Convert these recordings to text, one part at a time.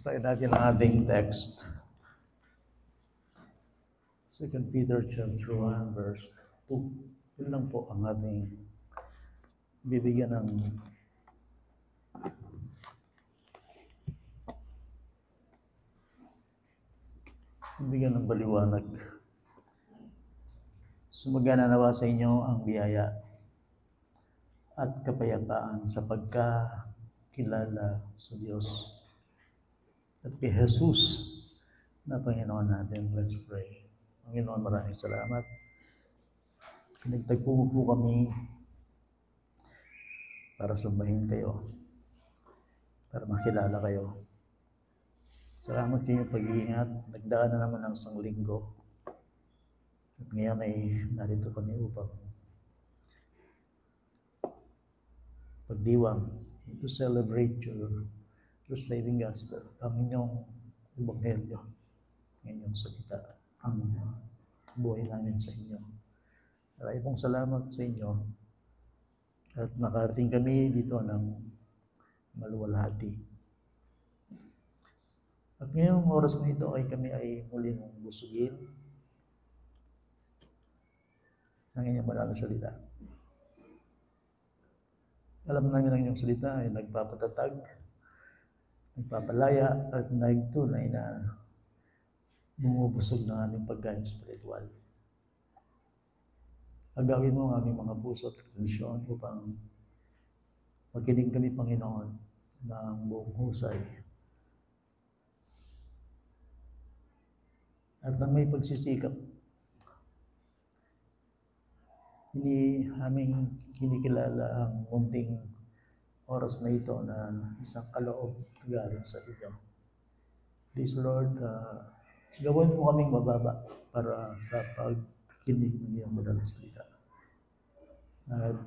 Basahin natin ang ating text. 2 Peter chapter 1 verse 2. Yun lang po ang ating bibigyan ng baliwanag. Sumagana nawa sa inyo ang biyaya at kapayapaan sa pagkakilala sa Diyos at kay Jesus na Panginoon natin. Let's pray. Panginoon, maraming salamat. Pinagtagpo mo po kami para sambahin kayo, para makilala kayo. Salamat sa inyong pag-iingat. Nagdaan na naman ang isang linggo. At ngayon ay narito kami upang pagdiwang to celebrate your saving gospel, ang inyong ebanghelyo, ang inyong salita, ang buhay namin sa inyo. Maraming pong salamat sa inyo at nakarating kami dito ng maluwalhati. At ngayong oras na ito ay kami ay muli mong busugin ng inyong banal na salita. Alam namin ang inyong salita ay nagpapatatag, nagpapalaya at nagtunay na bumubusog ng aming pagkain spiritual. Agawin mo ang aming mga puso at atensyon upang makinig kami, Panginoon, ng buong husay at nang may pagsisikap. Hindi aming kinikilala ang munting oras na ito na isang kaloob galing sa iyo. Please, Lord, gawin mo kaming mababa para sa pagkinig ng iyong banal na salita.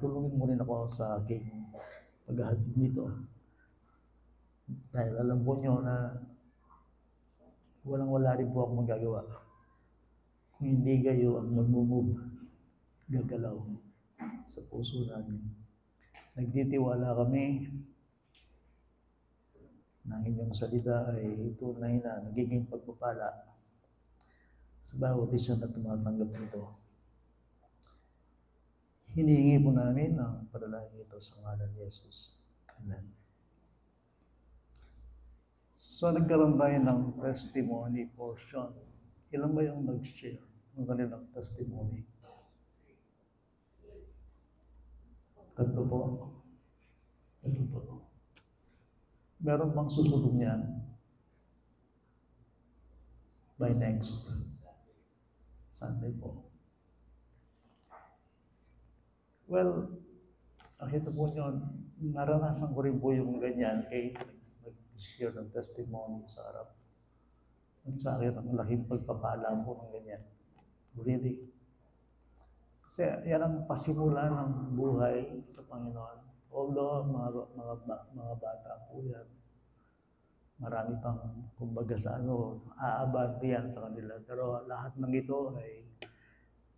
Tulungin mo rin ako sa aking paghahatid nito. Dahil alam po nyo na walang-wala rin po ako magagawa kung hindi kayo ang magmumove, gagalaw sa puso namin. Nagtitiwala kami na ang inyong salita ay tunay na nagiging pagpapala sa bawat isa na tumatanggap nito. Hinihingi po namin ang panalangin ito sa ngalan ni Jesus. Amen. So, nagkaroon tayo ng testimony portion. Ilan ba yung nag-share ng kanilang testimony? Tatlo po. Meron bang susunod niyan? By next Sunday po. Well, nakita po nyo, naranasan ko rin po yung ganyan kay nag-share ng testimony sa harap. At sa akin, ang laking pagpapala po ng ganyan. Really. Kasi yan ang pasimula ng buhay sa Panginoon. Although mga bata po yan, marami pang kumbaga sa aabante yan sa kanila. Pero lahat ng ito ay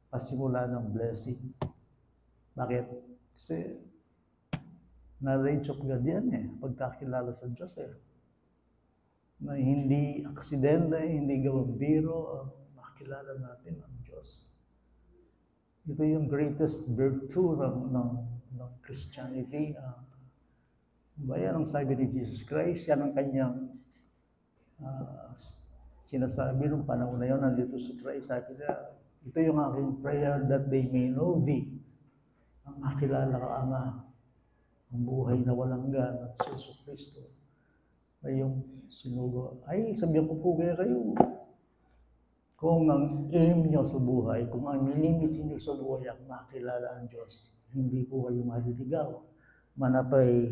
pasimula ng blessing. Bakit? Kasi knowledge of God yan pagkakilala sa Diyos na hindi aksidente, hindi gawang biro, makilala natin ang Diyos. Ito yung greatest virtue ng Christianity. Yan ang sabi ni Jesus Christ, yan ang kanyang sinasabi nung panahon na yun, nandito sa Christ, sabi niya, ito yung aking prayer that they may know thee, ang makilala ka, Ama, ang buhay na walang hanggan at si Jesus Kristo ay yung sinugo. Ay, sabihan ko po kayo, kung ang aim nyo sa buhay, kung ang limit nyo sa buhay ang makilala ang Diyos, hindi po kayo maliligaw. Manapay,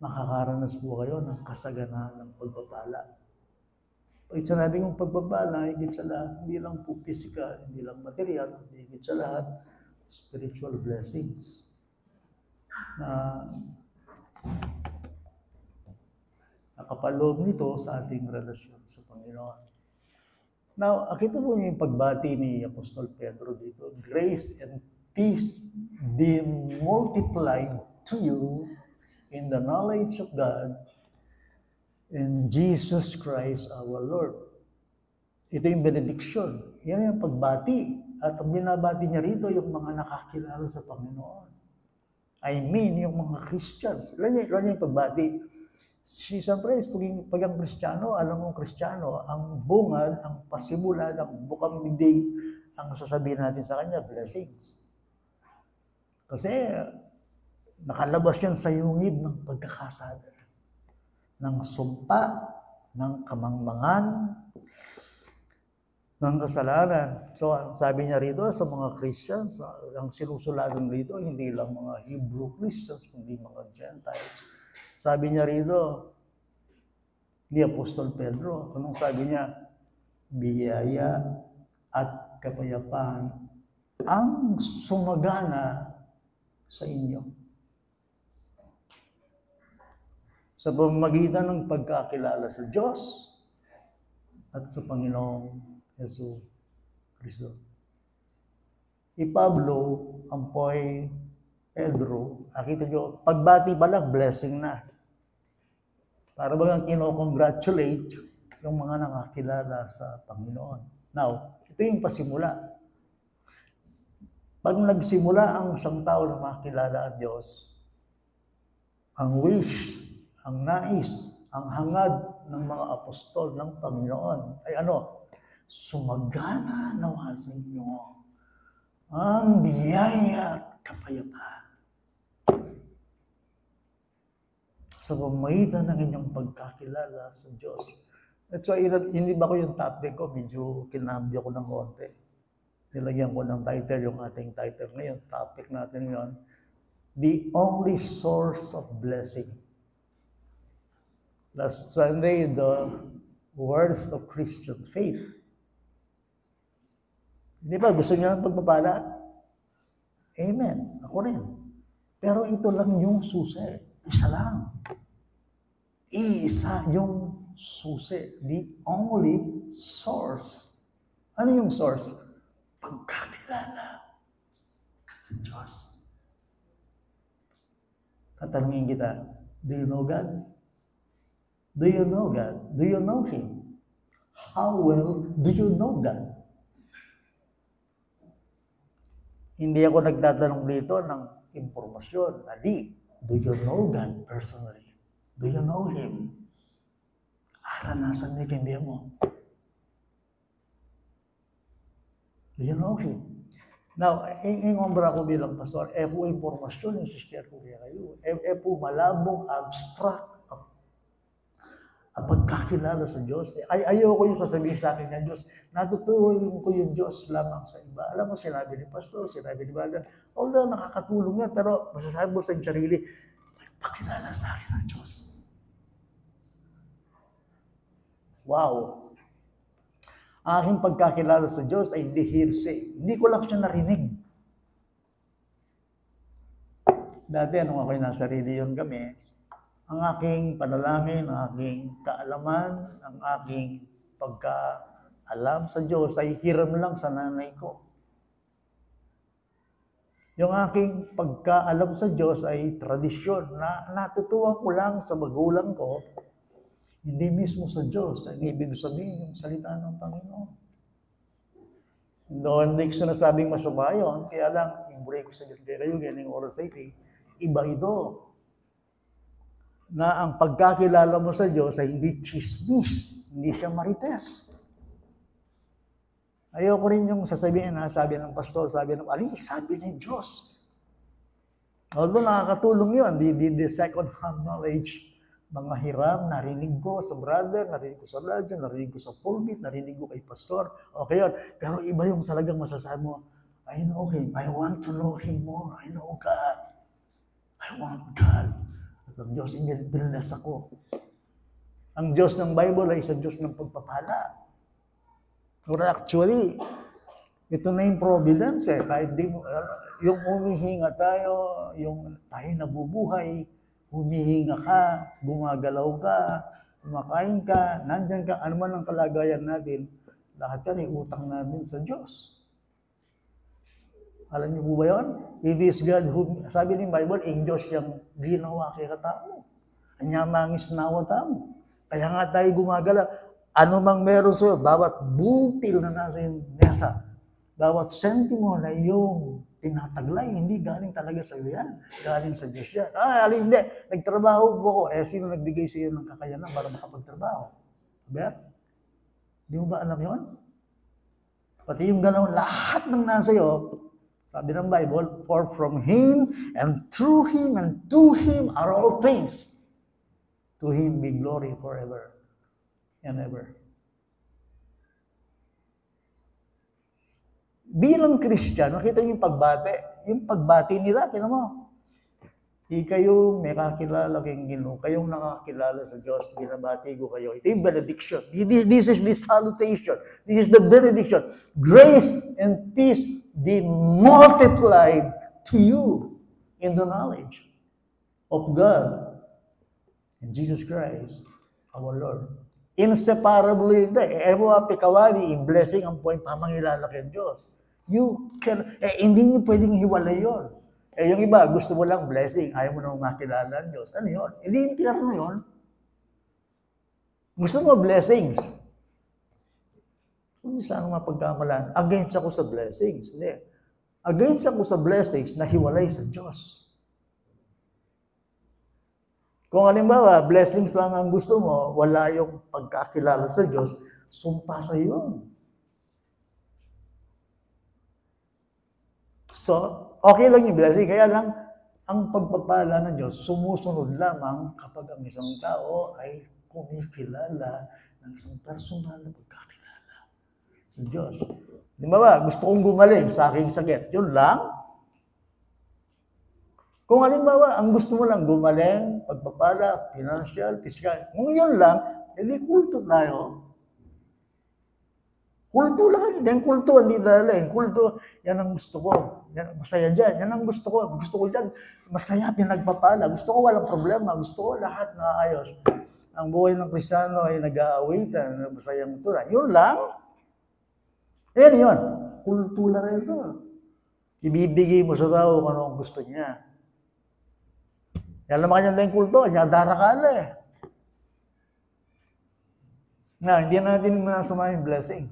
makakaranas po kayo ng kasaganaan ng pagpapala. Pag sinabi kong pagpapala, higit sa lahat, hindi lang po physical, hindi lang material, higit sa lahat, spiritual blessings. Nakapaloob nito sa ating relasyon sa Panginoon. Now, akita po niyo yung pagbati ni Apostol Pedro dito. Grace and peace be multiplied to you in the knowledge of God in Jesus Christ our Lord. Ito yung benediction. Yan yung pagbati. At ang binabati niya rito, yung mga nakakilala sa Panginoon. I mean, yung mga Christians. Ilan yung pagbati. Siyempre, pag ang Kristiyano, alam mo Kristiyano, ang bungad, ang pasimula, ang bukang bibig, ang sasabihin natin sa kanya, blessings. Kasi nakalabas yan sa yungib ng pagkakasala, ng sumpa, ng kamangmangan, ng kasalanan. So, sabi niya rito sa mga Christians, ang sinusulatan dito, hindi lang mga Hebrew Christians, kundi mga Gentiles. Sabi niya rito, ni Apostol Pedro, anong sabi niya? Biyaya at kapayapaan ang sumagana sa inyo. Sa pamamagitan ng pagkakilala sa Diyos at sa Panginoong Yesu Cristo. Pablo, ampoy Pedro, nakita nyo, pagbati pa lang, blessing na. Para bagang kinocongratulate yung mga nakakilala sa Panginoon. Now, ito yung pasimula. Pag nagsimula ang isang tao na makilala ang Diyos, ang wish, ang nais, ang hangad ng mga apostol ng Panginoon ay ano? Sumagana nawa sa inyo ang biyaya at kapayapaan. Sa pamamagitan ng inyong pagkakilala sa Diyos. That's why, hindi ba ko yung topic ko, medyo kinambyo ko ng konti. Nilagyan ko ng title, yung ating title ngayon. Topic natin ngayon, the only source of blessing. Last Sunday, the worth of Christian faith. Hindi ba? Gusto niyo ng pagpapala? Amen. Ako rin. Pero ito lang yung susi. Isa lang. Iisa yung susi. The only source. Ano yung source? Pagkakilala sa Diyos. Tatanungin kita, do you know God? Do you know God? Do you know Him? How well do you know God? Hindi ako nagtatanong dito ng impormasyon. Ali, do you know God personally? Do you know Him? Naranasan niya hindi mo. Do you know Him? Now, ingombra ko bilang pastor, po impormasyon yung share ko kaya kayo. Po malabong, abstract, ang pagkakilala sa Diyos. Ayoko yung sasabihin sa akin ng Diyos, natutuwa ko yung Diyos lamang sa iba. Alam mo, sinabi ni Pastor, sinabi ni Brother, although nakakatulong yan, pero masasabi mo sa sarili, pakilala sa akin ng Diyos. Wow! Ang aking pagkakilala sa Diyos ay hindi hearsay. Hindi ko lang siya narinig. Dati, nung ako'y nasa reliyon kami, ang aking panalangin, ang aking kaalaman, ang aking pagkaalam sa Diyos ay hiram lang sa nanay ko. Yung aking pagkaalam sa Diyos ay tradisyon na natutuwa ko lang sa magulang ko, hindi mismo sa Diyos. Ang ibig sabihin yung salita ng Panginoon. Doon, hindi ko sinasabing masama yun, kaya lang, yung break ko sa Diyos, kaya yung ganing oras sa iba ito. Na ang pagkakilala mo sa Diyos ay hindi chismis, hindi siya marites. Ayoko rin yung sasabihin na sabi ng pastor, sabi ng sabi ng Diyos. Although nakakatulong yun, the second-hand knowledge, mga hiram, narinig ko sa brother, narinig ko sa radyo, narinig ko sa pulpit, narinig ko kay pastor, okay yun. Pero iba yung talagang masasabi mo, I know Him, I want to know Him more, I know God, I want God. Ang Diyos, binless ako. Ang Diyos ng Bible ay isang Diyos ng pagpapala. Pero actually, ito na yung providence eh. Kahit di mo, yung humihinga tayo, yung tayo nabubuhay, humihinga ka, gumagalaw ka, kumakain ka, nandyan ka, ano man ang kalagayan natin, lahat yan ay utang natin sa Diyos. Alam niyo po ba yun? It is God who, sabi ng Bible, ang Diyos yung ginawa kay katao. Anya mangis nawa tamo. Kaya nga tayo gumagala. Ano mang meron sa'yo, bawat butil na nasa yung mesa, bawat sentimo na yung tinataglay, hindi galing talaga sa'yo yan. Galing sa Diyos yan. Hindi. Nagtrabaho po ko. Sino nagbigay sa'yo ng kakayanan para makapagtrabaho? Bet? Di mo ba alam yun? Pati yung galaw, lahat ng nasa iyo, sabi ng Bible, for from Him and through Him and to Him are all things. To Him be glory forever and ever. Bilang Christian, nakita niyo yung pagbati. Yung pagbati nila, tinan mo. Kayo may kakilala kayong Ginoo, kayong nakakilala sa Diyos, binabati ko kayo. Ito yung benediction. This is the salutation. This is the benediction. Grace and peace be multiplied to you in the knowledge of God and Jesus Christ, our Lord. Inseparably, pikawani, in blessing ang point, pamangilala kay Diyos. You can, hindi nyo pwedeng hiwalay yun. Yung iba, gusto mo lang blessing, ayaw mo nang makilala ng Diyos. Ano yun? Hindi yung pierno yun. Gusto mo blessings. Hindi sana mapagkamalan. Against ako sa blessings. Hindi. Against ako sa blessings na hiwalay sa Diyos. Kung halimbawa, blessings lang ang gusto mo, wala yung pagkakilala sa Diyos, sumpa sa iyo. So, okay lang yung blessing. Kaya lang, ang pagpapala ng Diyos, sumusunod lamang kapag ang isang tao ay kumikilala ng isang personal na pagkakilala sa Diyos. Di ba? Gusto kong gumaling sa aking sakit. Yun lang. Kung halimbawa, ang gusto mo lang gumaling, pagpapala, financial, physical, kung yun lang, hindi kulto tayo. Kulto lang, hindi kulto, hindi dahil. Kulto, yan ang gusto ko. Yan, masaya dyan. Yan ang gusto ko. Gusto ko dyan, masaya, pinagpapala. Gusto ko walang problema. Gusto ko lahat na ayos. Ang buhay ng Kristiyano ay nag-aawitan, masayang tulad. Yun lang. Yan yun. Kulto lang ito. Ibibigay mo sa tao kung ano ang gusto niya. Yan naman kanya tayong kulto, niya darakala eh. Na, hindi natin manasama yung blessing.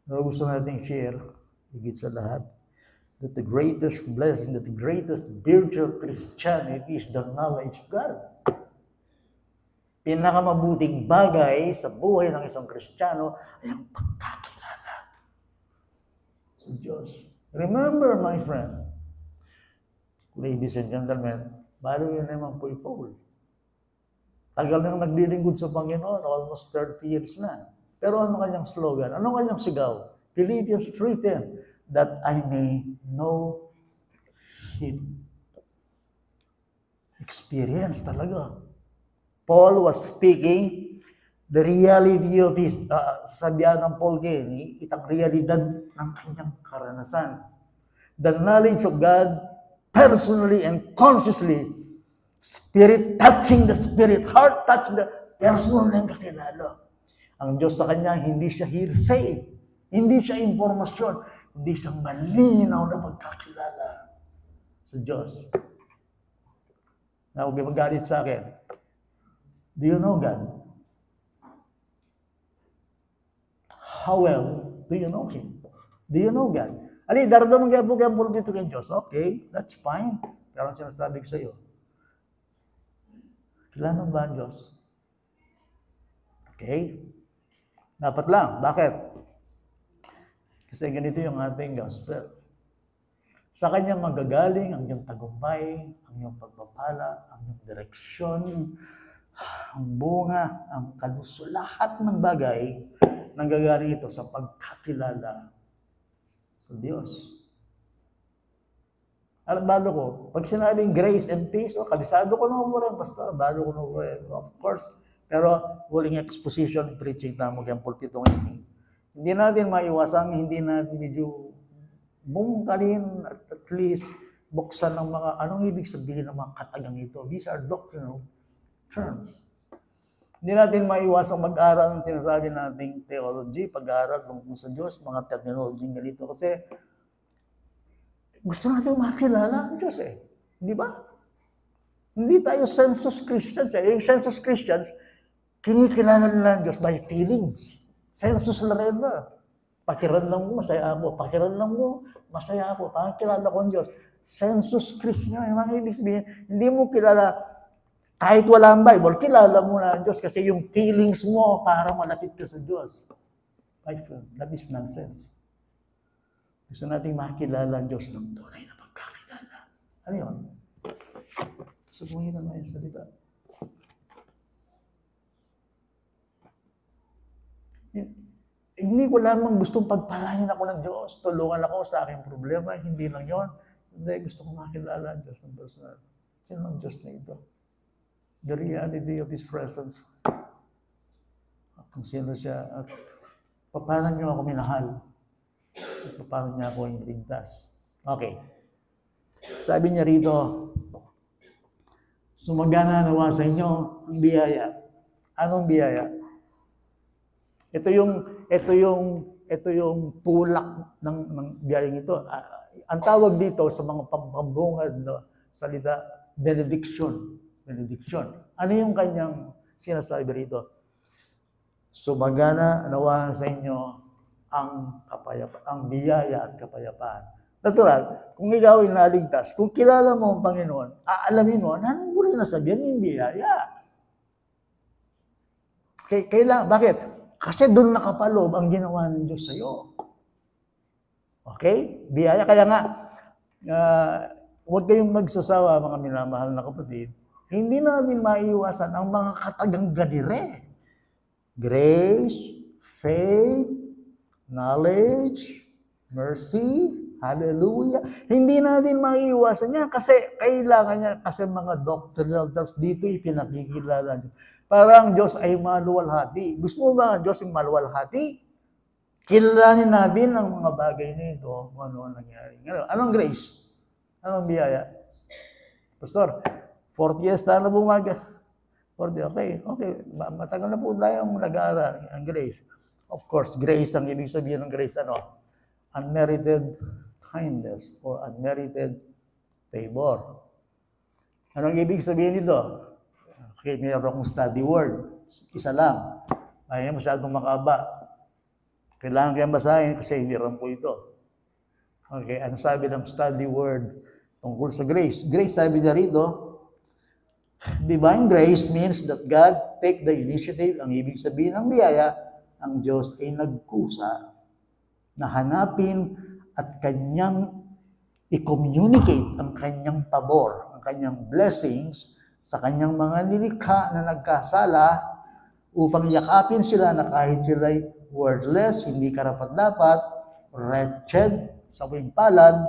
Pero gusto natin share, higit sa lahat, that the greatest blessing, that the greatest virtue of Christianity is the knowledge of God. Pinakamabuting bagay sa buhay ng isang Kristiyano ay ang pagkakilala sa Diyos. Remember, my friend, ladies and gentlemen, balo yun naman po Paul. Tagal nang naglilingkod sa Panginoon, almost 30 years na. Pero ano kanyang slogan? Ano kanyang sigaw? Philippians 3:10, that I may know Him. Experience talaga. Paul was speaking the reality of his, sabihan ng Paul Kenny, itang realidad ng kanyang karanasan. The knowledge of God personally and consciously, spirit touching the spirit, heart touching the personal na yung kakilala. Ang Diyos sa kanya, hindi siya hearsay, hindi siya informasyon, hindi siya malinaw na pagkakilala sa Diyos. Na huwag magalit sa akin. Do you know God? How well do you know Him? Do you know God? Ali, daradamang kaya po kayang pulpito kay Diyos. Okay, that's fine. Pero ang sinasabi ko sa iyo, kilala ba ang Diyos? Okay? Dapat lang. Bakit? Kasi ganito yung ating gospel. Sa Kanya magagaling ang iyong tagumpay, ang iyong pagpapala, ang iyong direksyon, ang bunga, ang kaluso, lahat ng bagay nanggagaling ito sa pagkakilala sa Diyos. Alam, balo ko, pag sinabing grace and peace, kabisado ko na po rin, basta, balo ko na po rin, of course. Pero, huling exposition, preaching tamo kayang pulpitong ini. Hindi natin maiwasan, hindi natin medyo bungkalin at least buksan ng mga, anong ibig sabihin ng mga katagang ito? These are doctrinal terms. Hindi natin maiwasang mag-aral ng tinasabi nating theology, pag-aaral tungkol sa Diyos, mga terminology ganito. Kasi gusto natin makilala ang Diyos eh. Di ba? Hindi tayo census Christians. Yung census Christians, kinikilala nila ang Diyos by feelings. Census na rin na. Pakiramdam mo, masaya ako. Pakiramdam mo, masaya ako. Parang kilala ko ang Diyos. Census Christian. Yung mga ibig sabihin, hindi mo kilala, kahit wala ang Bible, kilala mo na ang Diyos kasi yung feelings mo para malapit ka sa Diyos. That is nonsense. Gusto natin makilala ang Diyos ng tunay na pagkakilala. Ano yun? Subuhin na yung salita. Hindi ko lamang gustong pagpalain ako ng Diyos. Tulungan ako sa aking problema. Hindi lang yon. Hindi, gusto ko makilala ang Diyos ng personal. Sino ang Diyos na ito? The reality of His presence. Kung sino siya at paano niyo ako minahal. At paano niya ako iniligtas. Okay. Sabi niya rito, sumagana nawa sa inyo ang biyaya. Anong biyaya? Ito yung tulak ng biyayang ito. Ang tawag dito sa mga pambungad na salita, benediction. Benediction. Ano yung kanyang sinasabi rito? Sumagana nawa sa inyo ang kapayapaan, ang biyaya at kapayapaan. Natural, kung ikaw ay naligtas, kung kilala mo ang Panginoon, aalamin mo, anong mo rin nasabihan yung biyaya? Kailangan, bakit? Kasi doon nakapaloob ang ginawa ng Diyos sa iyo. Okay? Biyaya. Kaya nga, huwag kayong magsasawa, mga minamahal na kapatid. Hindi namin maiiwasan ang mga katagang galire. Grace, faith, knowledge, mercy, hallelujah. Hindi natin maiiwasan yan kasi kailangan niya, kasi mga doctrinal terms, dito ipinakikilala niyo. Parang Diyos ay maluwalhati. Gusto mo ba ang Diyos ay maluwalhati? Kilalanin natin ang mga bagay nito kung ano ang nangyari. Anong grace? Anong biyaya? Pastor, 40 years tayo na bumaga. 40, okay. Matagal na po tayo nag-aaral. Ang grace. Of course, grace, ang ibig sabihin ng grace, ano? Unmerited kindness or unmerited favor. Anong ibig sabihin nito? Okay, mayroon akong study word. Isa lang. Ay, masyadong makaba. Kailangan kayang basahin kasi hindi rin po ito. Okay, ano sabi ng study word tungkol sa grace? Grace, sabi niya rito, divine grace means that God take the initiative. Ang ibig sabihin ng biyaya, ang Diyos ay nagkusa na hanapin at kanyang i-communicate ang kanyang pabor, ang kanyang blessings sa kanyang mga nilikha na nagkasala upang yakapin sila na kahit sila'y worthless, hindi karapat-dapat, wretched, sawing palad,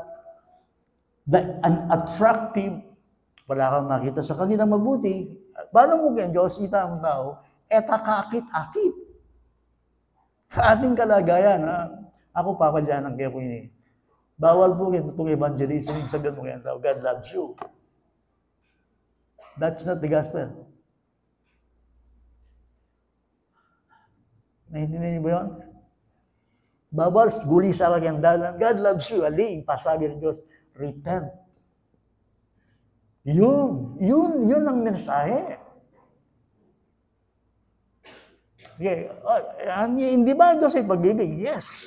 unattractive, wala kang makita sa kanilang mabuti. Paano mo kaya Diyos kita ang tao? Kakakit-akit. Sa ating kalagayan, ako papadyanan kayo po ini. Bawal po kayo itong evangelism, sabihan mo kaya ang tao, God loves you. That's not the gospel. Naintindihan niyo ba yun? Bawal, guli sa kanyang dalan. God loves you. Aling, pasabi ng Diyos, repent. Yun ang mensahe. Okay. Hindi ba Diyos ay pag-ibig? Yes.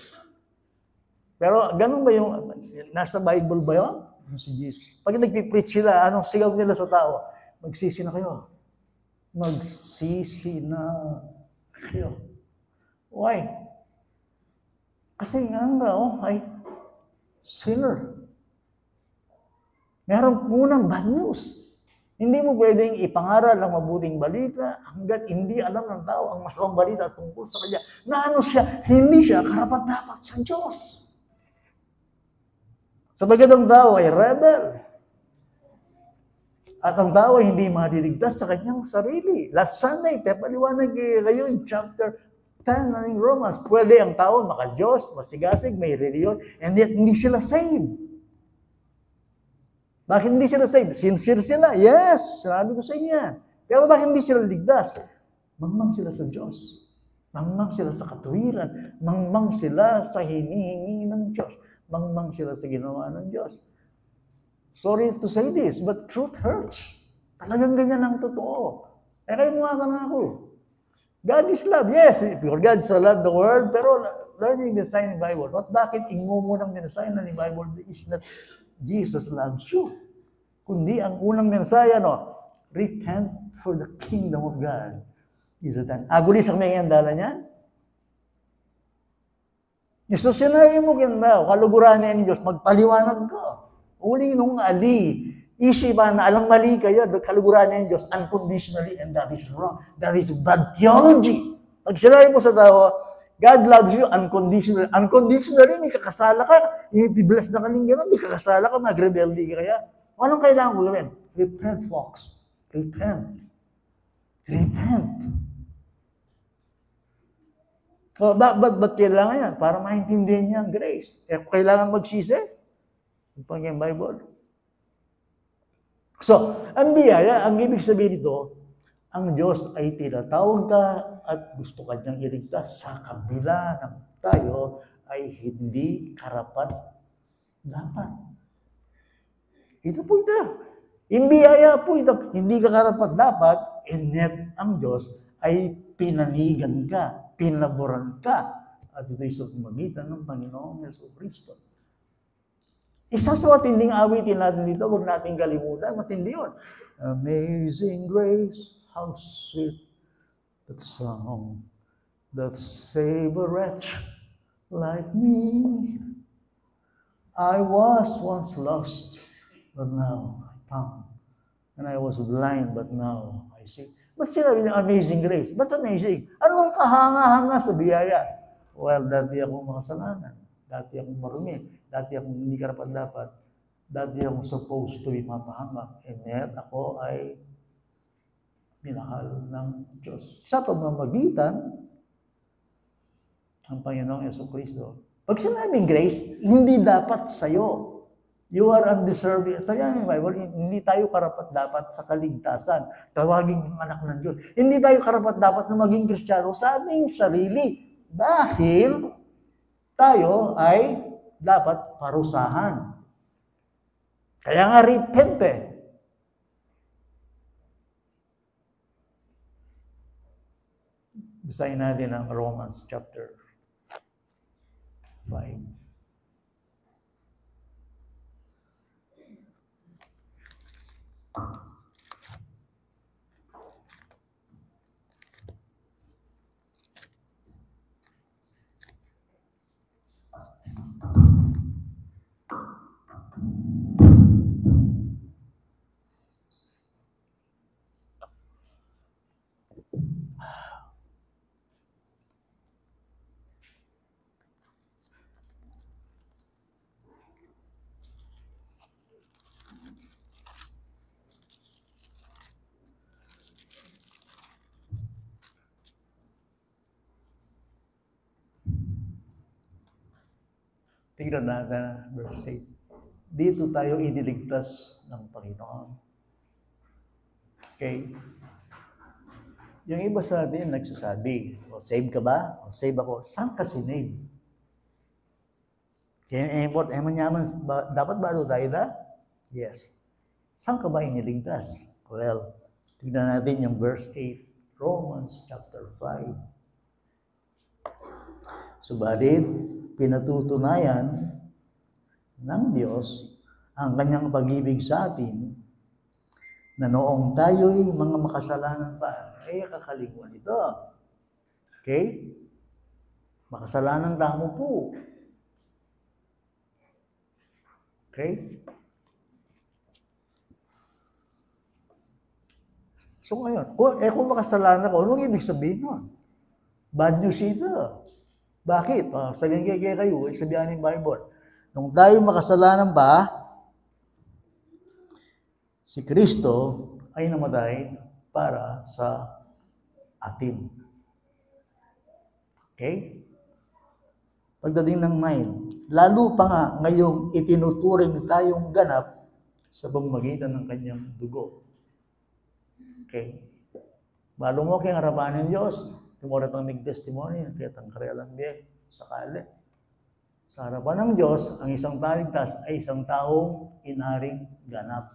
Pero ganun ba yung, nasa Bible ba yun? Si Jesus. Pag nagpipreach sila, anong sigaw nila sa tao? Magsisi na kayo. Magsisi na kayo. Why? Kasi nga ay sinner. Meron munang bad news. Hindi mo pwedeng ipangaral ang mabuting balita hanggat hindi alam ng tao ang masamang balita tungkol sa kanya. Na ano siya, hindi siya karapat-dapat sa Diyos. Sabagat ang tao ay rebel. At ang tao ay hindi madiligtas sa kanyang sarili. Last Sunday, paliwanag kayo in chapter 10 ng Romans. Pwede ang tao maka-Diyos, masigasig, may reliyon, and yet hindi sila saved. Bakit hindi sila saved? Sincere sila. Yes, sinabi ko sa inyo yan. Pero bakit hindi sila ligtas? Mangmang sila sa Diyos. Mangmang sila sa katuwiran. Mangmang sila sa hinihingi ng Diyos. Mangmang sila sa ginawa ng Diyos. Sorry to say this, but truth hurts. Talagang ganyan ang totoo. Eh kayo mga ka na ako. God is love. Yes, for God so loved the world, pero learning the sign in the Bible. Bakit ingumunang mensahe na ni Bible is not Jesus loves you. Kundi ang unang mensahe, repent for the kingdom of God is at hand. Agulis ang may dala niyan. Jesus, sinabi mo ganda, kaluguran niya ni Diyos, magpaliwanag ka. Uling nung ali, isipan na alang mali kayo, kaluguran niya ni Diyos unconditionally, and that is wrong. That is bad theology. Pag sinabi mo sa tao, God loves you unconditionally. Unconditionally, may kakasala ka. I-bless na ka ng gano'n, may kakasala ka, magrebelde ka kaya. Anong kailangan mo gawin? Repent, folks. Repent. Repent. So, ba't kailangan yan? Para maintindihan niya ang grace. Eh, kailangan magsisi? Yung Panginoon Bible. So, ang biyaya, ang ibig sabihin dito, ang Diyos ay tinatawag ka at gusto ka niyang iligtas sa kabila ng tayo ay hindi karapat dapat. Ito po ito. Yung biyaya po ito, hindi ka karapat dapat, and yet ang Diyos ay pinanigan ka, pinaboran ka, at ito'y sa pamamagitan ng Panginoong Jesucristo. Isa sa matinding awitin natin dito, huwag natin kalimutan, matindi yun. Amazing grace, how sweet that song that saved a wretch like me. I was once lost, but now I found. And I was blind, but now I see. Ba't sinabi niya amazing grace? Ba't amazing? Anong kahanga-hanga sa biyaya? Well, dati akong makasalanan. Dati akong marumi. Dati akong hindi karapat-dapat. Dati akong supposed to be mapahanga. And yet, ako ay minahal ng Diyos. Sa pamamagitan ng Panginoong Jesucristo. Pag sinabing grace, hindi dapat sa'yo. You are undeserving. Sa yan yung Bible, hindi tayo karapat-dapat sa kaligtasan. Tawagin ng anak ng Diyos. Hindi tayo karapat-dapat na maging Kristiyano sa ating sarili. Dahil tayo ay dapat parusahan. Kaya nga repent eh. Basahin natin ang Romans chapter 5. Tingnan natin, verse 8. Dito tayo iniligtas ng Panginoon. Okay? Yung iba sa atin nagsasabi, save ka ba? O save ako. Saan ka sinave? Dapat ba ito tayo na? Yes. Saan ka ba iniligtas? Well, tingnan natin yung verse 8. Romans chapter 5. Subalit, pinatutunayan ng Diyos ang kanyang pag-ibig sa atin na noong tayo'y mga makasalanan pa, ay kakalimuan ito. Okay? Makasalanan tamo po. Okay? So ngayon, kung makasalanan ko, anong ibig sabihin nun? Bad news ito. Bakit? Sabihin kayo, sabihan ng Bible. Nung tayo makasalanan pa, si Kristo ay namatay para sa atin. Okay? Pagdating ng 9, lalo pa nga ngayong itinuturing tayong ganap sa pamamagitan ng kanyang dugo. Okay? Malo mo kayong harapan ng Diyos. Tumulat ang nag-testimony, kaya tangkare lang din sa kali. Sa harapan ng Diyos, ang isang taligtas ay isang taong inaring ganap.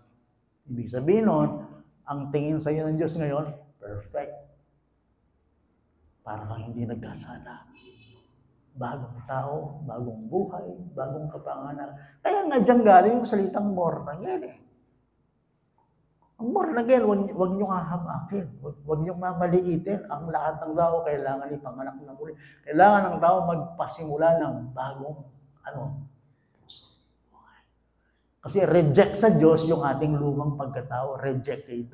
Ibig sabihin nun, ang tingin sa iyo ng Diyos ngayon, perfect. Para kang hindi nagkasala. Bagong tao, bagong buhay, bagong kapanganak. Kaya nga dyan galing yung salitang born again eh. Ang born again, huwag niyong hahamakin. Huwag niyong mamaliitin. Ang lahat ng tao kailangan ipanganak na muli. Kailangan ng tao magpasimula ng bagong buhay. Kasi reject sa Diyos yung ating lumang pagkatao. Rejected.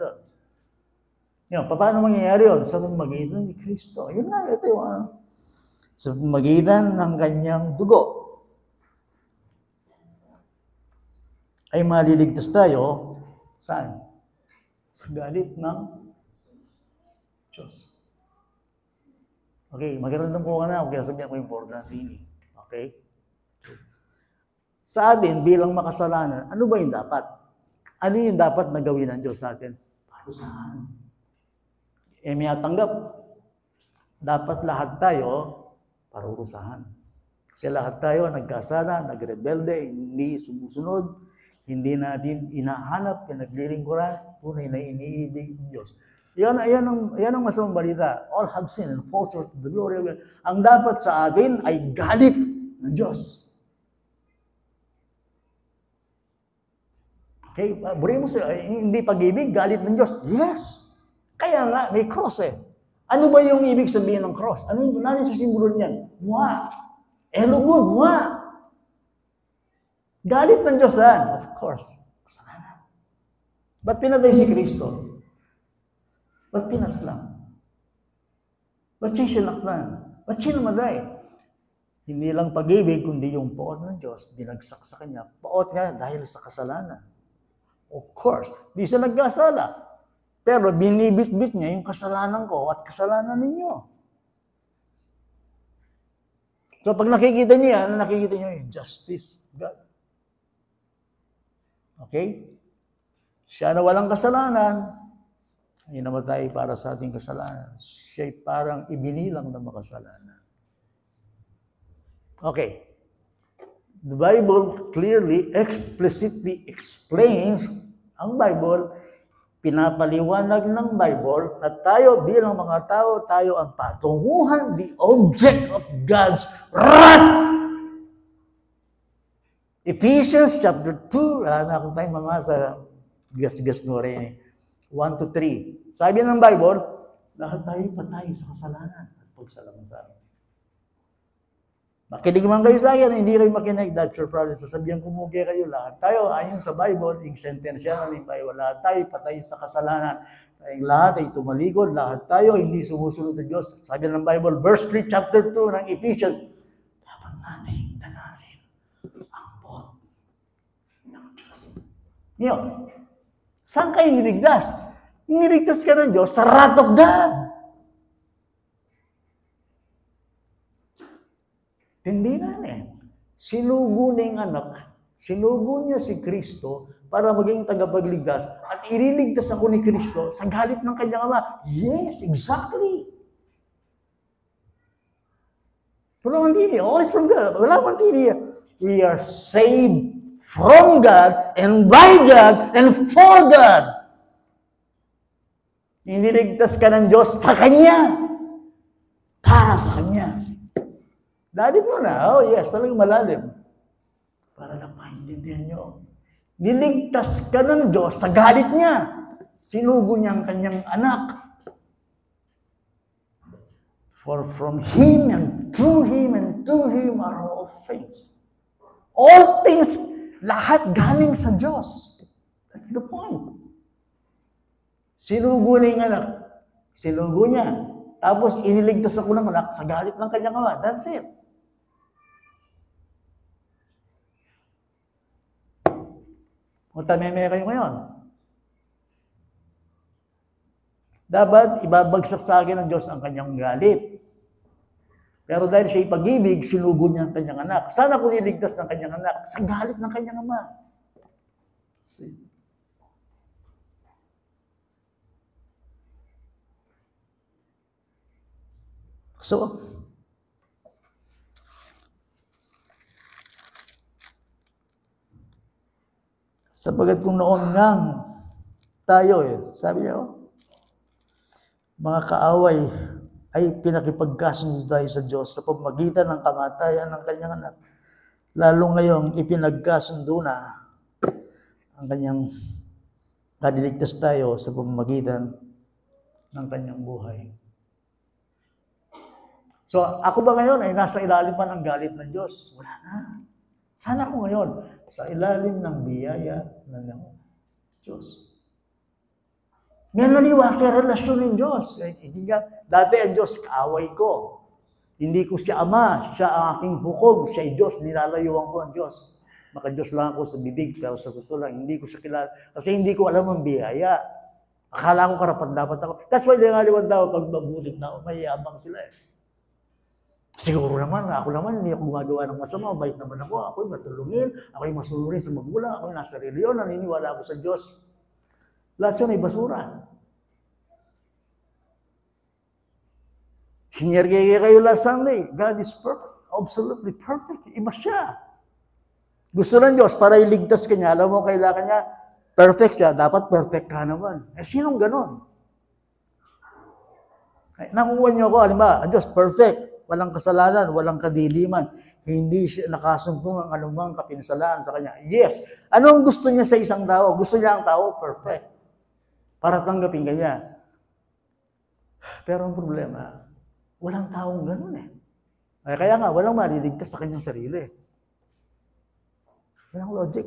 Yan, paano mangyayari yun? Sa pamagitan ni Kristo. Yun nga, ito yung sa pamagitan ng kanyang dugo. Ay maliligtas tayo, saan? Sa galit ng Diyos. Okay, magandang po ka na, kaya sabihin ko important ini. Okay? Sa atin, bilang makasalanan, ano ba yung dapat? Ano yung dapat na gawin ng Diyos natin? Parusahan. May tanggap. Dapat lahat tayo parurusahan. Kasi lahat tayo nagkasala, nagrebelde, hindi sumusunod, hindi natin inahanap, pinaglilingkuran, tunay na iniibig ng Diyos. Yan ang masamang balita. All have sinned and fall short of the glory of God. Ang dapat sa atin ay galit ng Diyos. Okay? Buri mo hindi pag-ibig, galit ng Diyos. Yes! Kaya nga, may cross eh. Ano ba yung ibig sabihin ng cross? Ano sa simbolo niyan? Mwa. Elugod, mwa. Galit ng Diyos yan. Of course. Kasalanan. Ba't pinatay si Kristo? Ba't pinaslang? Ba't siya sinaklan? Ba't siya namatay? Hindi lang pag-ibig, kundi yung poot ng Diyos, binagsak sa kanya. Poot nga dahil sa kasalanan. Of course. Di siya nagkasala. Pero binibit-bit niya yung kasalanan ko at kasalanan ninyo. So pag nakikita niya, nakikita niyo yung justice of God. Okay? Siya na walang kasalanan, ay namatay para sa ating kasalanan. Siya'y parang ibinilang na makasalanan. Okay. The Bible clearly, explicitly explains, ang Bible, pinapaliwanag ng Bible na tayo bilang mga tao, tayo ang patunguhan, the object of God's wrath. Ephesians chapter 2, kung tayo mamasa, gas-gas mo rin, 1 to 3. Sabi ng Bible, lahat tayo patay sa kasalanan at pagsalamasama. Makinig man kayo sa akin, hindi kayo makinig, that's your problem. Sasabihan ko muna kayo, lahat tayo, ayon sa Bible, yung sentensya ng Bible, lahat tayo patay sa kasalanan. Tayong lahat ay tumalikod, lahat tayo hindi sumusunod sa Diyos. Sabi ng Bible, verse 3, chapter 2 ng Ephesians, dapat natin danasin ang pot ng Diyos. Yun. Saan kayo niligtas? Iniligtas ka ng Diyos sa wrath of God. Hindi na sinugo niya yung anak, sinugo niya si Kristo para maging tagapagligtas at ililigtas ako ni Kristo sa galit ng kanyang ama. Yes, exactly. Walang mantili. All is from God. Walang mantili. We are saved from God and by God and for God. Iniligtas ka ng Diyos sa Kanya. Para sa Kanya. Lalim mo na. Oh yes, talagang malalim. Para lang maintindihan nyo. Niligtas ka ng Diyos sa galit niya. Sinugo niya ang kanyang anak. For from Him and to Him are all things. All things, lahat galing sa Diyos. That's the point. Sinugo na yung anak. Sinugo niya. Tapos iniligtas ako ng anak sa galit ng kanyang ama. That's it. Kung tameme kayo ngayon, dapat ibabagsak sa akin ng Diyos ang kanyang galit. Pero dahil siya'y pag-ibig, sinugo niya ang kanyang anak. Sana kung niligtas ng kanyang anak sa galit ng kanyang ama. See? So, sapagat kung noon ngang tayo Sabi niya, mga kaaway ay pinakipagkasundo tayo sa Diyos sa pamamagitan ng kamatayan ng kanyang anak. Lalo ngayong ipinagkasundo na ang kanyang kadiligtas tayo sa pamamagitan ng kanyang buhay. So, ako ba ngayon ay nasa ilalim pa ng galit ng Diyos? Wala na. Sana ako ngayon sa ilalim ng biyaya ng Diyos. May naniwala kay relasyon ng Diyos. Hindi nga, dati ang Diyos, kaaway ko. Hindi ko siya ama, siya ang aking hukom, siya ay Diyos, nilalayuan ko ang Diyos. Maka-Diyos lang ako sa bibig, pero sa totoo lang, hindi ko siya kilala. Kasi hindi ko alam ang biyaya. Akala ko karapat dapat ako. That's why nangaliwan daw, pag mabuting na, mayabang sila Siguro naman, ako naman, hindi ako gumagawa ng masama, bait naman ako, ako'y matulungin, ako'y masunurin sa magulang, ako'y nasa reliyon, naniniwala ako sa Diyos. Lahat yun ay basura. Hinyargaya kayo last Sunday. God is perfect. Absolutely perfect. Iba siya. Gusto ng Diyos para iligtas ka niya. Alam mo, kailangan niya, perfect siya. Dapat perfect ka naman. Sinong ganon? Nakuha niyo ako, halimbawa, ang Diyos, perfect. Walang kasalanan, walang kadiliman. Hindi siya nakasumpong ang anumang kapinsalaan sa kanya. Yes. Anong gusto niya sa isang tao? Gusto niya ang tao perfect. Para tanggapin ka niya. Pero ang problema, walang taong ganun Kaya nga, walang mariligtas sa kanyang sarili. Walang logic.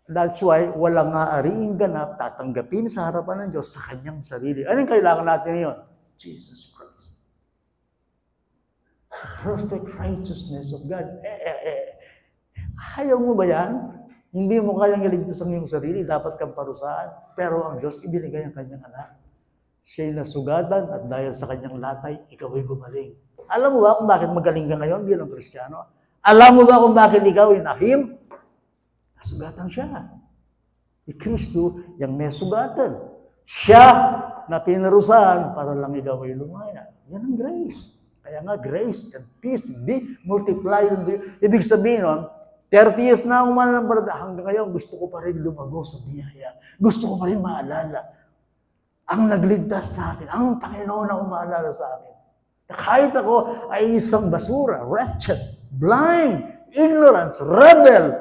That's why, walang aariing ganap tatanggapin sa harapan ng Diyos sa kanyang sarili. Anong kailangan natin ngayon? Jesus Christ. Perfect righteousness of God. Ayaw mo ba yan? Hindi mo kayang iligtas ang iyong sarili, dapat kang parusahan. Pero ang Diyos, ibinigay ang kanyang anak. Siya'y nasugatan at dahil sa kanyang latay, ikaw ay gumaling. Alam mo ba kung bakit magaling ka ngayon bilang Kristiyano? Alam mo ba kung bakit ikaw ay nahim? Nasugatan siya. Si Kristo, yung may sugatan. Siya na pinarusahan para lang ikaw ay lumaya. Yan ang grace. Kaya nga, grace and peace, be multiplied. Ibig sabihin nun, 30 years na akong mananampalataya. Hanggang ngayon, gusto ko pa rin lumago sa biyaya. Gusto ko pa rin maalala ang nagligtas sa akin, ang Panginoon na umaalala sa akin. Kahit ako ay isang basura, wretched, blind, ignorance, rebel,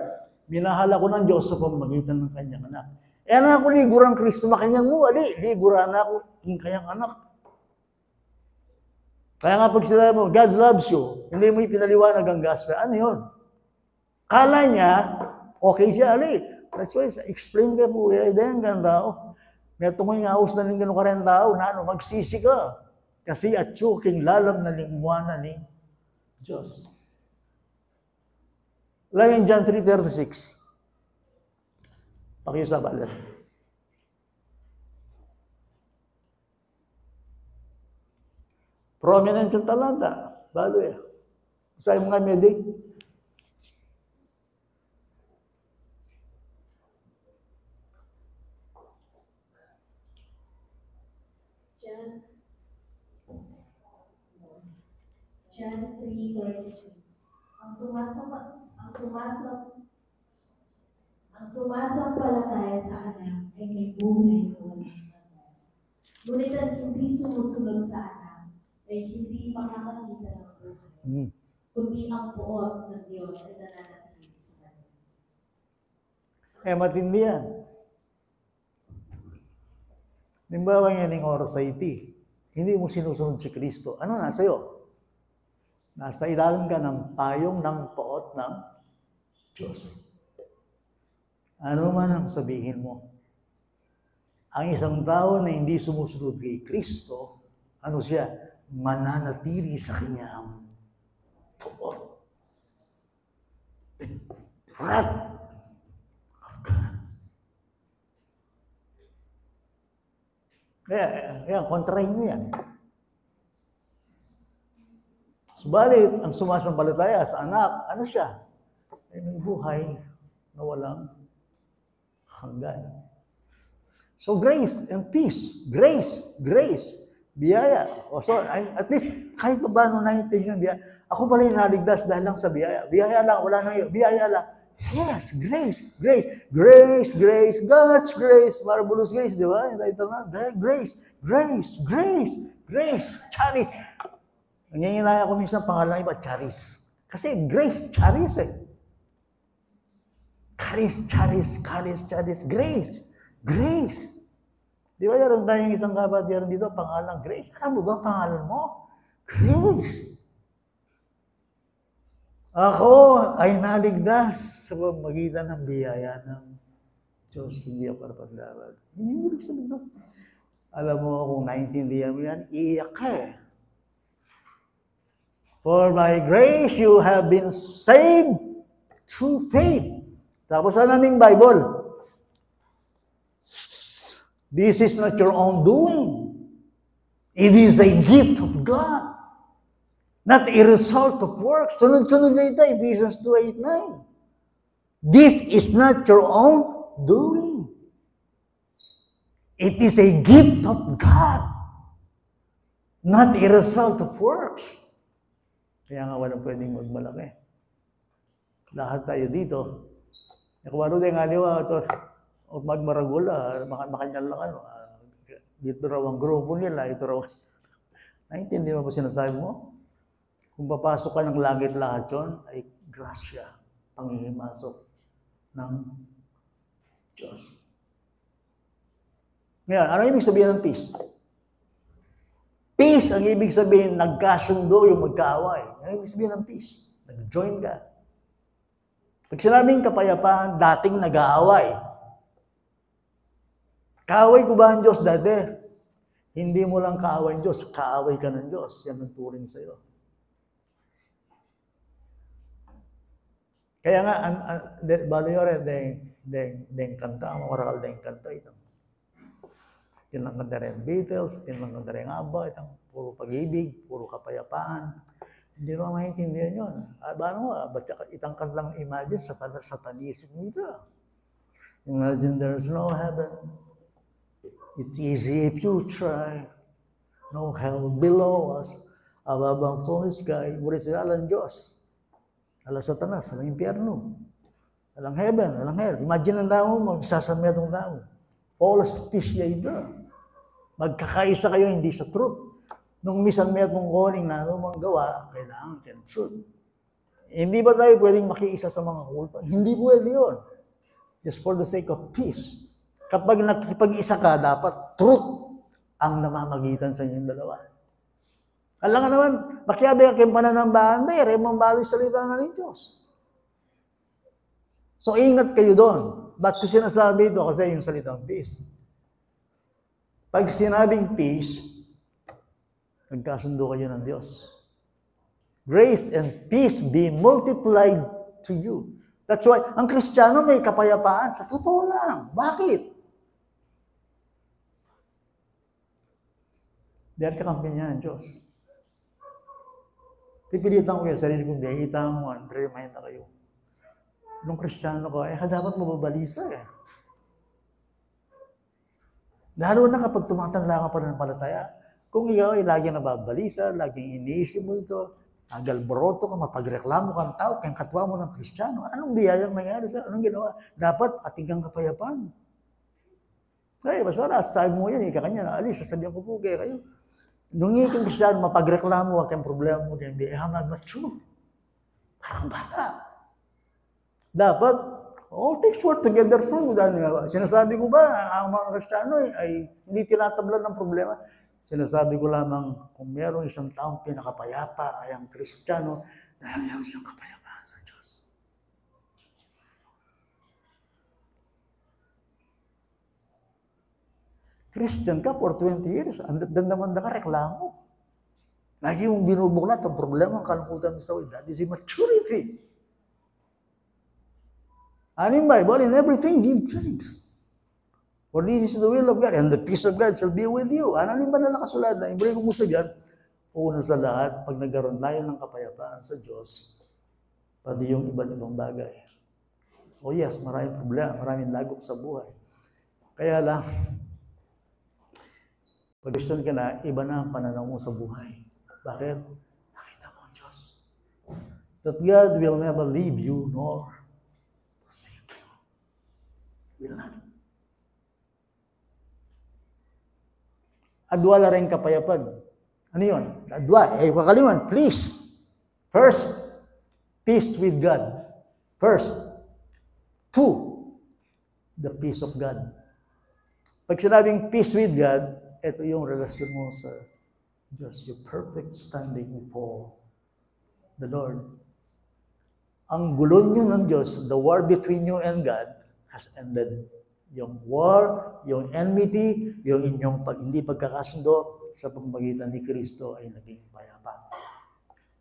minahal ako ng Diyos sa pamamagitan ng kanyang anak. Na ako ligurang Kristo makanyang mo, liguran na ako ng kanyang anak. Kaya nga pag sila mo, God loves you, hindi mo ipinaliwanag ang gospel, ano yun? Kala niya, okay siya, that's why, explain ka po, then ganda, may tungoy nga us na ning ganun ka rin tao, na magsisi ka. Kasi atsuking lalam na lingwanan ni Diyos. Lang yung John 3:36. Pakiusap alam. Prominent yung talanda. Balo Sa'yo mga medic. John 3:36. Ang sumasampalataya sa anak ay may buhay na walang hanggan. Ngunit ang hindi sumusunod sa anak ay hindi makakakita ng buhay. Kundi ang puot ng Diyos ay nananatili sa kanya. Matindi yan. Nimbawa yan ng oras sa iti. Hindi mo sinusunod si Kristo. Ano nasa iyo? Nasa ilalim ka ng payong ng poot ng Diyos. Ano man ang sabihin mo. Ang isang tao na hindi sumusunod kay Kristo, ano siya? Mananatili sa kanyang poot. The wrath of God. Kaya kontrahin mo yan. Subalit, ang sumasampalataya sa anak, ano siya? Ay may buhay na walang hanggan. So, grace and peace. Grace. Biyaya. So, at least, kahit pa ba nung naiintindihan yung biyaya, ako pala yung naligtas dahil lang sa biyaya. Biyaya lang, wala nang iyo. Biyaya lang. Yes, grace, grace, grace, grace, God's grace, marvelous grace, di ba? Yung title na, grace, grace, grace, grace, charis. Nangyayinaya ko minsan pangalan iba, charis. Kasi grace, charis eh. Charis, charis, charis, charis, grace, grace. Di ba yaron tayong isang kapatiran dito, pangalan grace. Alam mo ba pangalan mo? Grace. Ako ay naligtas sa pamagitan ng biyaya ng Diyos. Hindi ako kapaglaban. Hindi sa mundo. Alam mo, kung naintindihan mo yan, iiyak ka eh. For by grace you have been saved through faith. Tapos ano ng Bible? This is not your own doing. It is a gift of God. Not a result of works. Sunod-sunod na ito, Ephesians 2:8-9. This is not your own doing. It is a gift of God. Not a result of works. Kaya nga walang pwedeng magmalaki. Lahat tayo dito. Nakuwaro din nga niwa ito. O magmaragula, makanyal lang ano. Dito raw ang grupo nila, ito raw. Naintindi mo ba sinasabi mo? Kung papasok ka ng langit lahat yun, ay grasya, panghihimasok ng Diyos. Ngayon, ano ibig sabihin ng peace? Peace, ang ibig sabihin, nagkasundo yung magkaaway. Ano ibig sabihin ng peace? Nag-join ka. Pag sinabing kapayapaan, dating nag-aaway. Kaaway ko ba ang Diyos dati? Hindi mo lang kaaway ang Diyos, kaaway ka ng Diyos. Yan ang turing sa'yo. Kaya nga, bali yore, deng kanta, moral deng kanta ito. Tinlang kanta rin Beatles, tinlang kanta rin ABBA, itong puro pag-ibig, puro kapayapaan. Hindi naman maintindihan yun. Paano nga, itang kantang imagine, satanism nito. Imagine there's no heaven. It's easy if you try. No hell below us. Above ang full sky. Murid sila alang Diyos. Alang Satanas, alang impyerno. Alang heaven, alang hell. Imagine ang tao, magsasamya itong tao. False fish ito. Magkakaisa kayo hindi sa truth. Nung misanmaya itong calling na anumang gawa, kailangan yung truth. Hindi ba tayo pwedeng makiisa sa mga kulto? Hindi pwede yun. Just for the sake of peace. Kapag nakipag-isa ka, dapat truth ang namamagitan sa inyong dalawa. Alam nga naman, makiabi ka kayong pananambahan, hindi, remambalo yung salita nga ng Diyos. So, ingat kayo doon. Ba't ko sinasabi ito? Kasi yung salitang peace. Pag sinabing peace, nagkasundo kayo ng Diyos. Grace and peace be multiplied to you. That's why, ang Kristiyano may kapayapaan. Sa totoo lang. Bakit? Dahil kakampi niya ng Diyos. Pipilitan ko yung sarili kong biyahita mo, remind na kayo. Nung Kristiyano ko, dapat mababalisa eh. Lalo na kapag tumatanda ka pa ng palataya, kung ikaw ay laging nababalisa, laging iniisip mo ito, nagalboroto ka, mapagreklamo kang tao, kayang katwa mo ng Kristiyano, anong biyayang nangyari sa anong ginawa? Dapat ating kang kapayapaan. Kaya basta sabi mo yan, kanya na alis, sasabihan ko po kayo. Nung ikong Kristiyano, mapagreklamo, wag kang problema mo, hindi, mature. Parang bata. Dapat, all things work together for you. Sinasabi ko ba, ang mga Kristiyano ay hindi tinatablan ng problema. Sinasabi ko lamang, kung meron isang taong pinakapayapa ay ang Kristiyano, dahil meron siyang kapayapaan sa Diyos. Christian ka for 20 years, naman ka reklamo. Lagi mong binubuklat ang problema, ang kalungkutan mo sa way. That is immaturity. And in Bible, in everything, give thanks. For this is the will of God, and the peace of God shall be with you. Ano ba na nakasulat na? Ibalik ko mo sa dyan. Una sa lahat, pag nagkaroon tayo ng kapayapaan sa Diyos, pati yung iba't ibang bagay. Oh yes, maraming problema, maraming lagok sa buhay. Kaya lang, pag Christian ka na, iba na ang pananaw mo sa buhay. Bakit? Nakita mo ang Diyos. That God will never leave you nor Will not. Adwa la rin kapayapag. Ano yun? Adwa. Yung kakaliman, please. First, peace with God. First. Two, the peace of God. Pag sinabing peace with God, ito yung relasyon mo sa Diyos. Your perfect standing before the Lord. Ang gulo nyo ng Diyos, the war between you and God, has ended. Yung war, yung enmity, yung inyong hindi pagkakasundo sa pamamagitan ni Kristo ay naging payapa.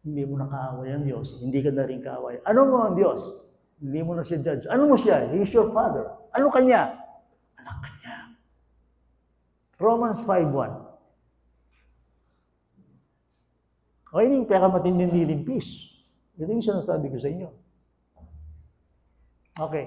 Hindi mo nakaaway ang Diyos, hindi ka na rin kaaway. Ano mo ang Diyos? Hindi mo na siya judge. Ano mo siya? He is your Father. Ano kanya? Anak kanya. Romans 5:1. O yun yung pinakamatinding healing peace. Ito yung sinasabi ko sa inyo. Okay.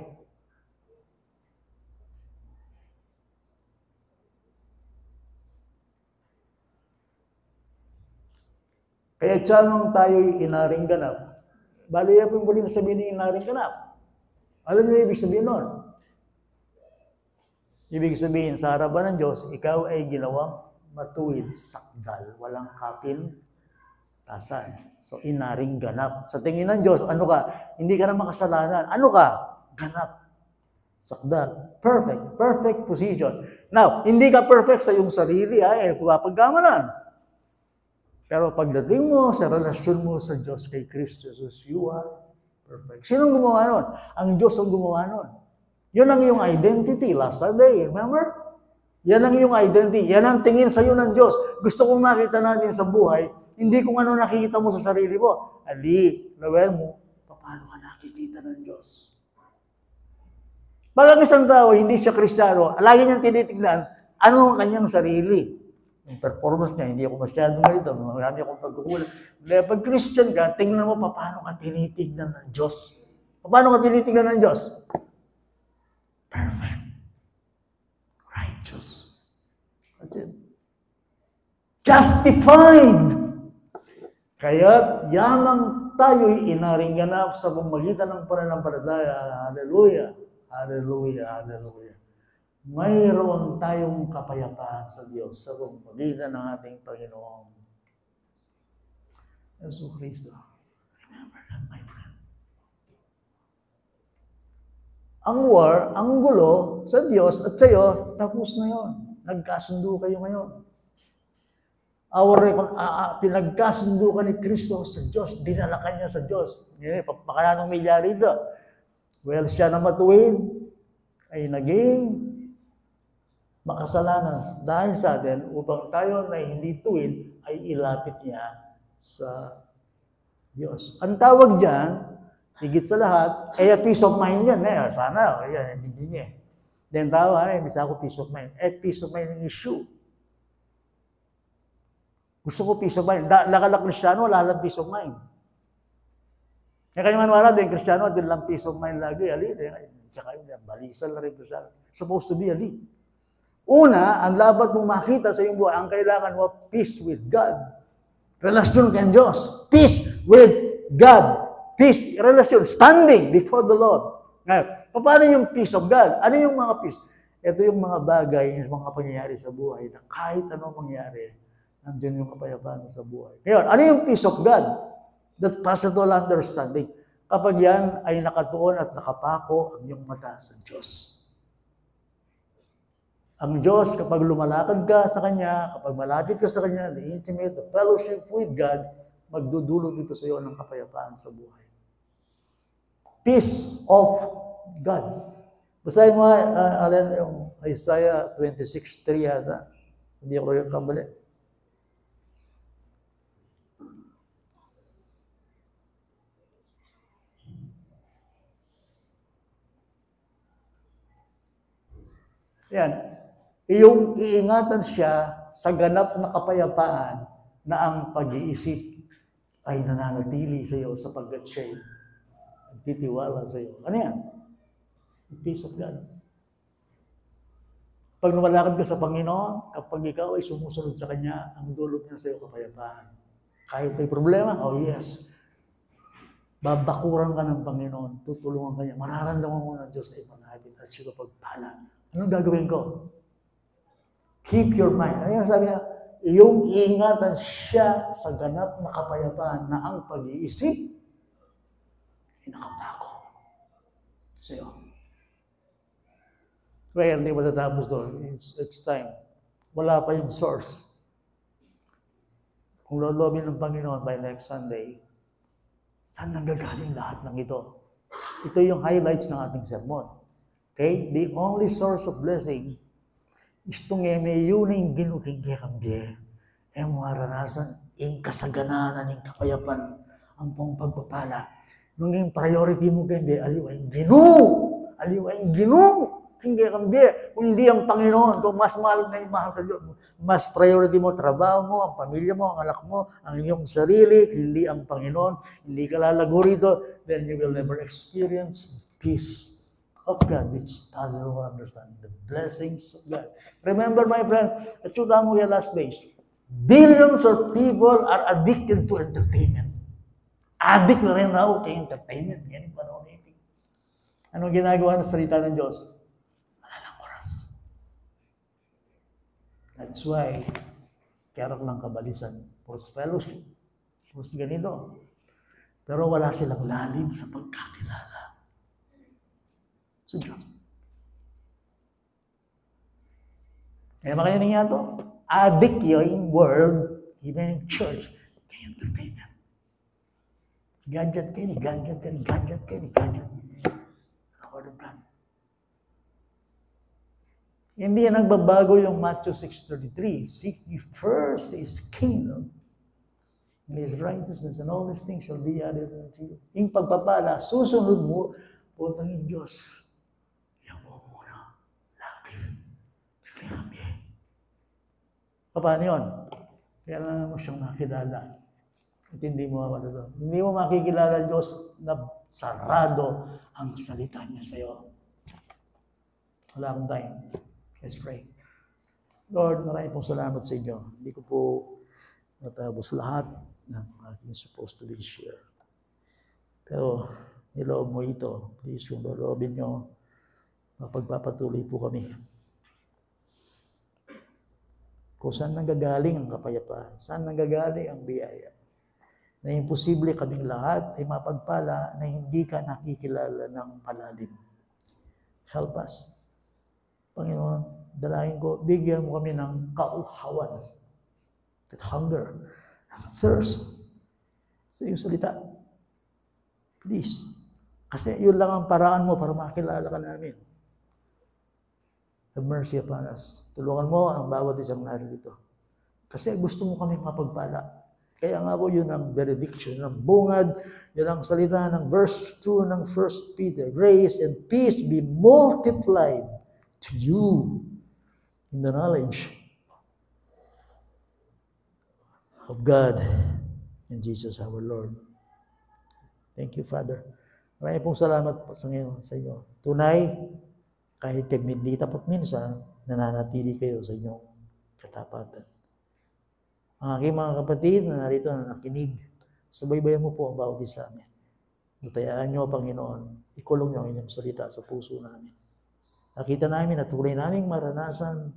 Kaya tiyamang tayo'y inaring ganap. Bali, yan po yung muli na sabihin ng inaring ganap. Alam niyo ibig sabihin nun? Ibig sabihin, sa harapan ng Diyos, ikaw ay ginawang matuwid, sakdal, walang kapintasan. So, inaring ganap. Sa tingin ng Diyos, ano ka? Hindi ka na makasalanan. Ano ka? Ganap. Sakdal. Perfect. Perfect position. Now, hindi ka perfect sa iyong sarili, pagkamalan. Pero pagdating mo sa relasyon mo sa Diyos kay Kristo Jesus, you are perfect. Sinong gumawa nun? Ang Diyos ang gumawa nun. Yun ang iyong identity last Sunday. Remember? Yan ang iyong identity. Yan ang tingin sa iyo ng Diyos. Gusto kong makita natin sa buhay, hindi kung ano nakikita mo sa sarili mo. Ali, lawel mo, paano ka nakikita ng Diyos? Pag ang isang tao, hindi siya Kristiyano, lagi niyang tinitignan, ano ang kanyang sarili? Yung performance niya, hindi ako masyadong ganito, marami akong pagkukulang. Pag Christian ka, tingnan mo paano ka tinitignan ng Diyos. Paano ka tinitignan ng Diyos? Perfect. Righteous. That's it. Justified. Kaya yamang tayo'y inaring ganap sa pamamagitan ng pananampalataya. Hallelujah. Hallelujah. Hallelujah. Mayroon tayong kapayapaan sa Diyos sa pamamagitan ng ating Panginoong Yesu Cristo. Remember that, my friend. Ang war, ang gulo sa Diyos at sa iyo, tapos na yon. Nagkasundo kayo ngayon. Pinagkasundo ka ni Kristo sa Diyos. Dinala ka niya sa Diyos. Baka anong milyari ito? Well, siya na matuwid ay naging makasalanan dahil sa atin upang tayo na hindi tuwid ay ilapit niya sa Diyos. Ang tawag dyan, higit sa lahat, ay peace of mind yan. Sana, hindi niya. Then tawag, bisa ako peace of mind. Peace of mind ang issue. Gusto ko peace of mind. Lakala Kristiyano, wala lang peace of mind. Kaya kayo manwala din, Kristiyano, din lang peace of mind lagi. Saka yun, balisan na rin Kristiyano. Supposed to be ali. Una, ang dapat mong makita sa iyong buhay, ang kailangan mo, peace with God. Relasyon kay Diyos. Peace with God. Peace, relasyon, standing before the Lord. Ngayon, paano yung peace of God? Ano yung mga peace? Ito yung mga bagay, yung mga pangyayari sa buhay na kahit anong mangyari, nandiyan yung kapayapaan sa buhay. Ngayon, ano yung peace of God? That passes all understanding. Kapag yan ay nakatuon at nakapako ang iyong mata sa Diyos. Ang Diyos, kapag lumalakad ka sa Kanya, kapag malapit ka sa Kanya, the intimate fellowship with God, magdudulot dito sa iyo ng kapayapaan sa buhay. Peace of God. Basahin mo, Alan, yung Isaiah 26:3 yata. Hindi ako yung kabali. Yan. Iyong iingatan siya sa ganap na kapayapaan na ang pag-iisip ay nananatili sa iyo sapagkat siya'y nagtitiwala sa iyo. Ano yan? The peace of God. Pag lumalakad ka sa Panginoon, kapag ikaw ay sumusunod sa Kanya, ang dulot niya sa iyo kapayapaan. Kahit may problema, oh yes. babakuran ka ng Panginoon, tutulungan ka niya, mararamdaman mo ng Diyos ay malapit at siya pagpala. Anong gagawin ko? Keep your mind. Ayun sabi niya, iyong iingatan siya sa ganap na kapayapaan na ang pag-iisip ay nakapako sa iyo. Kaya hindi matatapos doon. It's time. Wala pa yung source. Kung lolobin ng Panginoon by next Sunday, saan nanggagaling lahat ng ito? Ito yung highlights ng ating sermon. Okay? The only source of blessing is itong yuning ginuking kambye. Maranasan yung kasagananan ng kapayapan ang pong pagpapala. Nung yung priority mo kambye, aliwa yung ginu! Aliwa yung ginu! Hindi kambye. Kung hindi ang Panginoon, kung mas mahal na yung mahal ka Diyos, mas priority mo, trabaho mo, ang pamilya mo, ang anak mo, ang iyong sarili, hindi ang Panginoon, hindi ka lalago rito, then you will never experience peace of God, which passes all understanding, the blessings of God. Remember, my friend, at yung mo yung last days, billions of people are addicted to entertainment. Addict na rin raw kay entertainment. Yan yung panahon natin. Anong ginagawa ng salita ng Diyos? That's why, kerok ng kabalisan, force fellowship, force ganito. Pero wala silang lalim sa pagkakilala sa Diyos. Kaya makayanin nga ito, addict yung world, even in church, kay entertainment. Gadget kayo, gadget kayo, gadget kayo, gadget kayo. The Word of God. Hindi yan nagbabago yung Matthew 6:33. Seek ye first His kingdom and His righteousness, and all these things shall be added unto you. Yung pagpapala, susunod mo, punang yung Diyos. Yan mo muna. Lagi. Kami. Paano yun? Kailangan mo siyang makilala. At hindi mo makakala doon. Hindi mo makikilala Diyos na sarado ang salita niya sa iyo. Wala akong time. Let's pray. Lord, maraming pong salamat sa inyo. Hindi ko po natapos lahat ng aking supposed to be share. Pero niloob mo ito. Please, kung loobin nyo, mapagpapatuloy po kami. Kung saan nanggagaling ang kapayapaan, saan nanggagaling ang biyaya, na imposible kaming lahat ay mapagpala na hindi ka nakikilala ng palalim. Help us. Panginoon, dalangin ko, bigyan mo kami ng kauhawan, that hunger, and thirst sa iyong salita. Please. Kasi yun lang ang paraan mo para makilala ka namin. Have mercy upon us. Tulungan mo ang bawat isang narito. Kasi gusto mo kami mapagpala. Kaya nga po yun ang benediction, ng bungad, yun ang salita ng verse 2 ng 1 Peter. Grace and peace be multiplied to you in the knowledge of God and Jesus our Lord. Thank you, Father. Maraming pong salamat po sa inyo. Tunay, kahit hindi tapat minsan, nananatili kayo sa inyong katapatan. Ang aking mga kapatid na narito na nakinig, subaybayan mo po ang bawat isa amin. Natayaan nyo, Panginoon, ikulong nyo ang inyong salita sa puso namin. Nakita namin at tuloy namin maranasan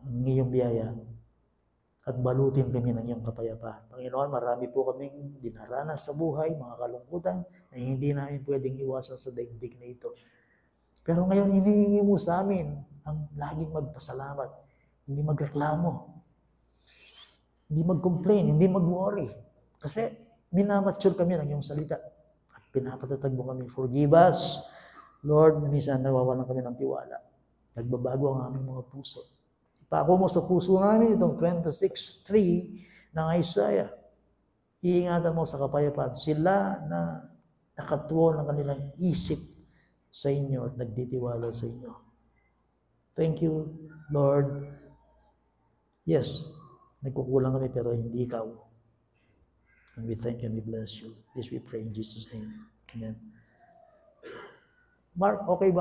ang iyong biyaya at balutin kami ng iyong kapayapaan. Panginoon, marami po kaming dinaranas sa buhay, mga kalungkutan na hindi namin pwedeng iwasan sa daigdig na ito. Pero ngayon, hinihingi mo sa amin ang laging magpasalamat, hindi magreklamo, hindi mag-complain, hindi mag-worry. Kasi minamature kami ng iyong salita at pinapatatag mo kami. Forgive us, Lord, minsan nawawalan kami ng tiwala. Nagbabago ang aming mga puso. Ipako mo sa puso namin itong 26:3 ng Isaiah. Iingatan mo sa kapayapaan. Sila na nakatuon ng kanilang isip sa inyo at nagtitiwala sa inyo. Thank you, Lord. Yes, nagkukulang kami pero hindi ikaw. And we thank and we bless you. This we pray in Jesus' name. Amen. Mark, okay ba?